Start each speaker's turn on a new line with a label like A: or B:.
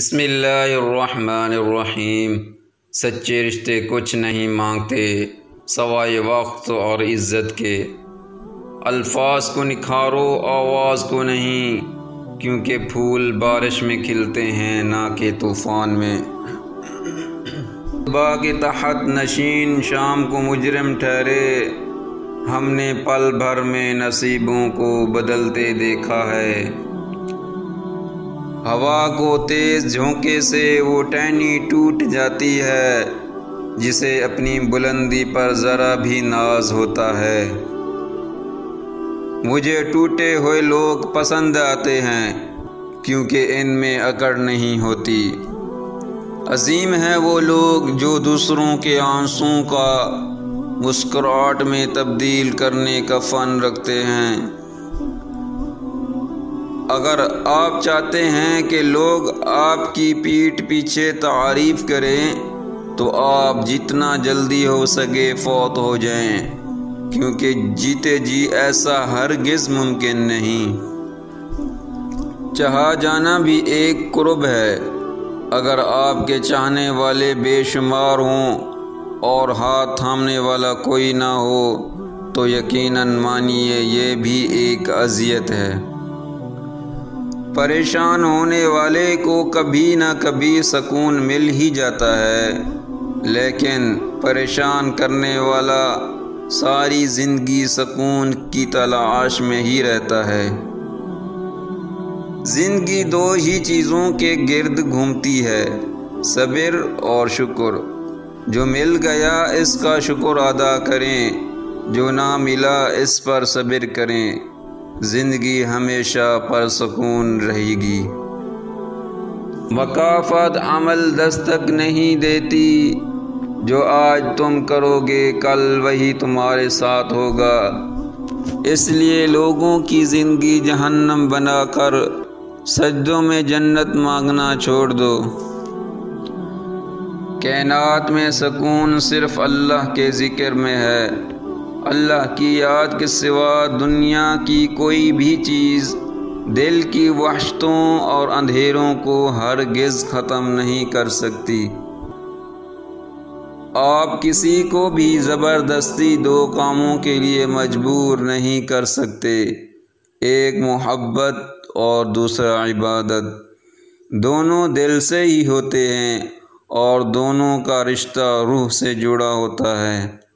A: بسم اللہ الرحمن الرحیم۔ سچے رشتے کچھ نہیں مانگتے سوائے وقت اور عزت کے۔ الفاظ کو نکھارو آواز کو نہیں، کیونکہ پھول بارش میں کھلتے ہیں نہ کہ طوفان میں۔ صبح کے تحت نشین شام کو مجرم ٹھہرے، ہم نے پل بھر میں نصیبوں کو بدلتے دیکھا ہے۔ ہوا کو تیز جھونکے سے وہ ٹہنی ٹوٹ جاتی ہے جسے اپنی بلندی پر ذرا بھی ناز ہوتا ہے۔ مجھے ٹوٹے ہوئے لوگ پسند آتے ہیں کیونکہ ان میں اکڑ نہیں ہوتی۔ عظیم ہیں وہ لوگ جو دوسروں کے آنسوؤں کا مسکراہٹ میں تبدیل کرنے کا فن رکھتے ہیں۔ اگر آپ چاہتے ہیں کہ لوگ آپ کی پیٹھ پیچھے تعریف کریں تو آپ جتنا جلدی ہو سکے فوت ہو جائیں، کیونکہ جیتے جی ایسا ہرگز ممکن نہیں۔ چاہا جانا بھی ایک قرب ہے۔ اگر آپ کے چاہنے والے بے شمار ہوں اور ہاتھ تھامنے والا کوئی نہ ہو تو یقیناً مانیے یہ بھی ایک اذیت ہے۔ پریشان ہونے والے کو کبھی نہ کبھی سکون مل ہی جاتا ہے، لیکن پریشان کرنے والا ساری زندگی سکون کی تلاش میں ہی رہتا ہے۔ زندگی دو ہی چیزوں کے گرد گھومتی ہے، صبر اور شکر۔ جو مل گیا اس کا شکر ادا کریں، جو نہ ملا اس پر صبر کریں۔ زندگی ہمیشہ پرسکون رہے گی۔ مکافات عمل دستک نہیں دیتی، جو آج تم کرو گے کل وہی تمہارے ساتھ ہوگا۔ اس لیے لوگوں کی زندگی جہنم بنا کر سجدوں میں جنت مانگنا چھوڑ دو۔ کائنات میں سکون صرف اللہ کے ذکر میں ہے۔ اللہ کی یاد کے سوا دنیا کی کوئی بھی چیز دل کی وحشتوں اور اندھیروں کو ہرگز ختم نہیں کر سکتی۔ آپ کسی کو بھی زبردستی دو کاموں کے لیے مجبور نہیں کر سکتے، ایک محبت اور دوسرا عبادت۔ دونوں دل سے ہی ہوتے ہیں اور دونوں کا رشتہ روح سے جڑا ہوتا ہے۔